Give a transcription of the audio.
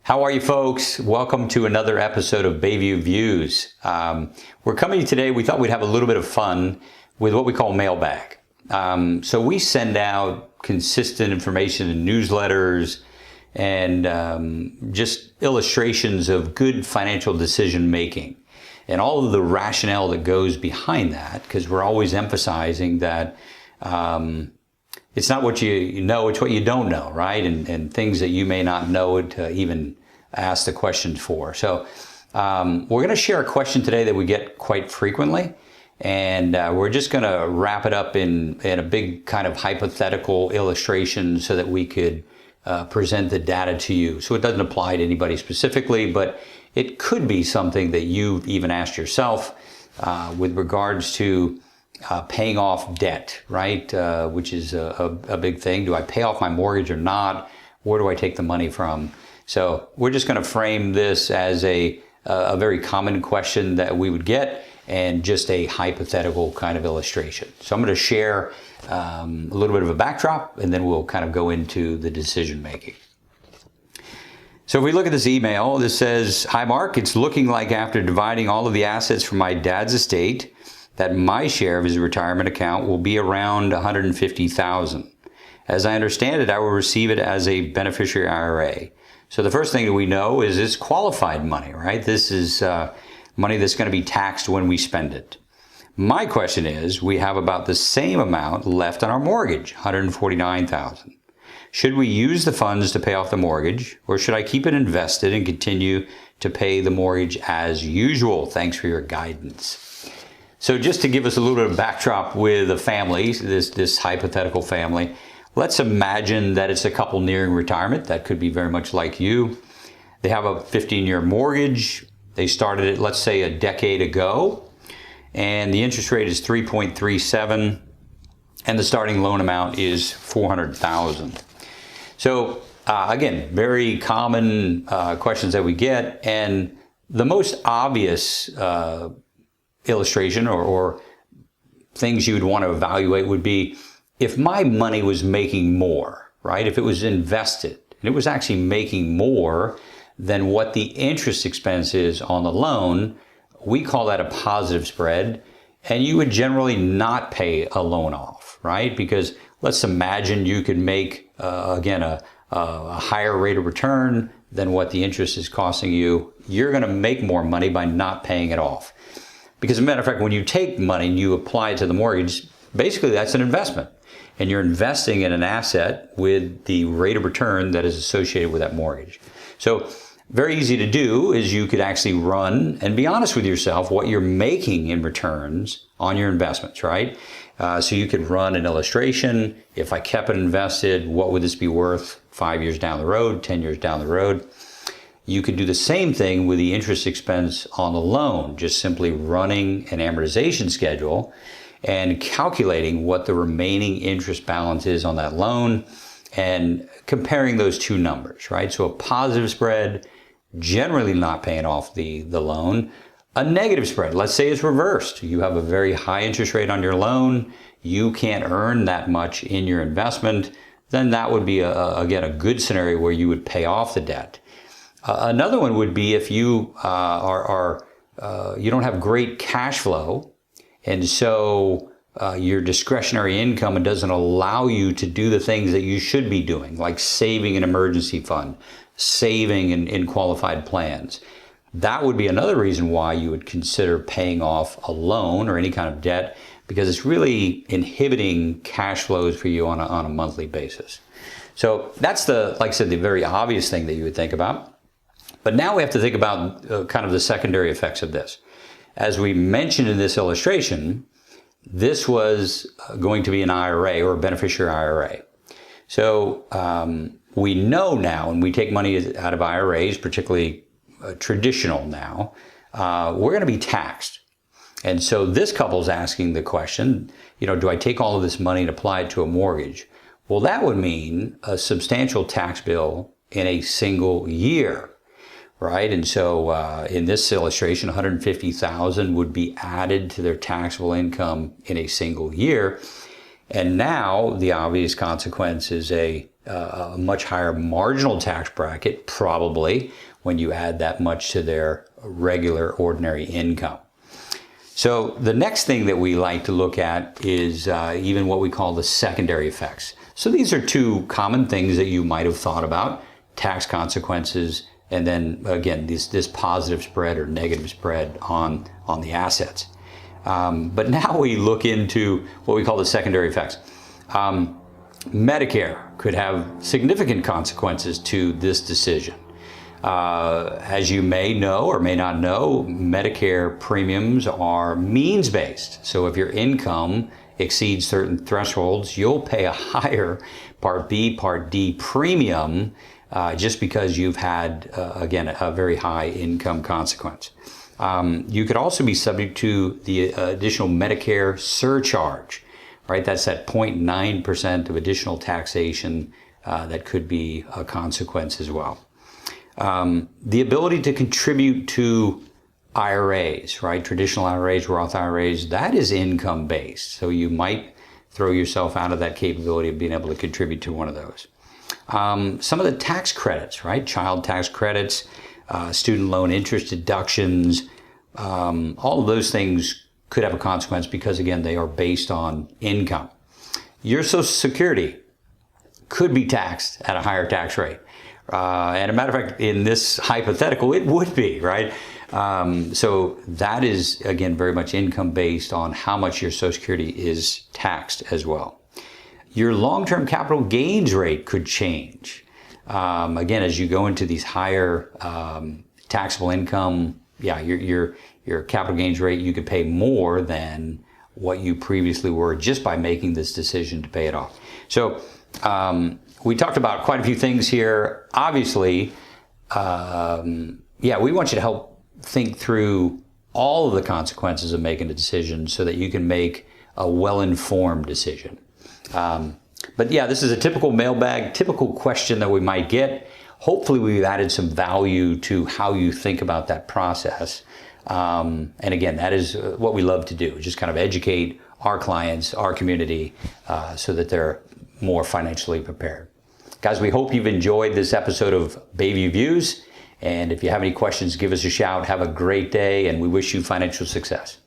How are you folks? Welcome to another episode of BayView Views. We're coming to you today. We thought we'd have a little bit of fun with what we call mailbag. So we send out consistent information in newsletters and just illustrations of good financial decision making and all of the rationale that goes behind that, because we're always emphasizing that it's not what you know, it's what you don't know, right? And things that you may not know to even ask the questions for. So we're going to share a question today that we get quite frequently, and we're just going to wrap it up in a big kind of hypothetical illustration so that we could present the data to you. So it doesn't apply to anybody specifically, but it could be something that you've even asked yourself with regards to paying off debt, right? Which is a big thing. Do I pay off my mortgage or not? Where do I take the money from? So we're just going to frame this as a very common question that we would get and just a hypothetical kind of illustration. So I'm going to share a little bit of a backdrop, and then we'll kind of go into the decision making. So if we look at this email, this says, "Hi Mark, it's looking like after dividing all of the assets from my dad's estate, that my share of his retirement account will be around $150,000. As I understand it, I will receive it as a beneficiary IRA. So the first thing that we know is it's qualified money, right? This is money that's going to be taxed when we spend it. My question is, we have about the same amount left on our mortgage, $149,000. Should we use the funds to pay off the mortgage, or should I keep it invested and continue to pay the mortgage as usual? Thanks for your guidance." So just to give us a little bit of backdrop with a family, this hypothetical family, let's imagine that it's a couple nearing retirement. That could be very much like you. They have a 15-year mortgage. They started it, let's say, a decade ago, and the interest rate is 3.37, and the starting loan amount is $400,000. So again, very common questions that we get, and the most obvious illustration or things you would want to evaluate would be, if my money was making more, right? If it was invested and it was actually making more than what the interest expense is on the loan, we call that a positive spread, and you would generally not pay a loan off, right? Because let's imagine you could make, again, a higher rate of return than what the interest is costing you. You're going to make more money by not paying it off. Because as a matter of fact, when you take money and you apply it to the mortgage, basically that's an investment. And you're investing in an asset with the rate of return that is associated with that mortgage. So very easy to do is you could actually run and be honest with yourself what you're making in returns on your investments, right? So you could run an illustration. If I kept it invested, what would this be worth 5 years down the road, 10 years down the road? You could do the same thing with the interest expense on the loan, just simply running an amortization schedule and calculating what the remaining interest balance is on that loan and comparing those two numbers, right? So a positive spread, generally not paying off the loan. A negative spread, let's say it's reversed. You have a very high interest rate on your loan. You can't earn that much in your investment. Then that would be, again, a good scenario where you would pay off the debt. Another one would be if you you don't have great cash flow, and so your discretionary income doesn't allow you to do the things that you should be doing, like saving an emergency fund, saving in qualified plans. That would be another reason why you would consider paying off a loan or any kind of debt, because it's really inhibiting cash flows for you on a monthly basis. So that's like I said, the very obvious thing that you would think about. But now we have to think about kind of the secondary effects of this. As we mentioned in this illustration, this was going to be an IRA or a beneficiary IRA. So we know now, and we take money out of IRAs, particularly traditional now, we're going to be taxed. And so this couple's asking the question, do I take all of this money and apply it to a mortgage? Well, that would mean a substantial tax bill in a single year, right? And so in this illustration, $150,000 would be added to their taxable income in a single year. And now the obvious consequence is a a much higher marginal tax bracket, probably, when you add that much to their regular ordinary income. So the next thing that we like to look at is even what we call the secondary effects. So these are two common things that you might have thought about: tax consequences, and then again this positive spread or negative spread on the assets. But now we look into what we call the secondary effects. Medicare could have significant consequences to this decision. As you may know or may not know, Medicare premiums are means-based. So if your income exceeds certain thresholds, you'll pay a higher Part B, Part D premium just because you've had, again, a very high income consequence. You could also be subject to the additional Medicare surcharge, right? That's that 0.9% of additional taxation that could be a consequence as well. The ability to contribute to IRAs, right? Traditional IRAs, Roth IRAs, that is income based. So you might throw yourself out of that capability of being able to contribute to one of those. Some of the tax credits, right? Child tax credits, student loan interest deductions, all of those things could have a consequence because, again, they are based on income. Your Social Security could be taxed at a higher tax rate. And a matter of fact, in this hypothetical, it would be, right? So that is, again, very much income based on how much your Social Security is taxed as well. Your long-term capital gains rate could change. Again, as you go into these higher taxable income, yeah, your capital gains rate, you could pay more than what you previously were just by making this decision to pay it off. So we talked about quite a few things here. Obviously, we want you to help think through all of the consequences of making a decision so that you can make a well-informed decision. But yeah, this is a typical mailbag, typical question that we might get. Hopefully we've added some value to how you think about that process. And again, that is what we love to do, just kind of educate our clients, our community, so that they're more financially prepared. Guys, we hope you've enjoyed this episode of BayView Views. And if you have any questions, give us a shout. Have a great day, and we wish you financial success.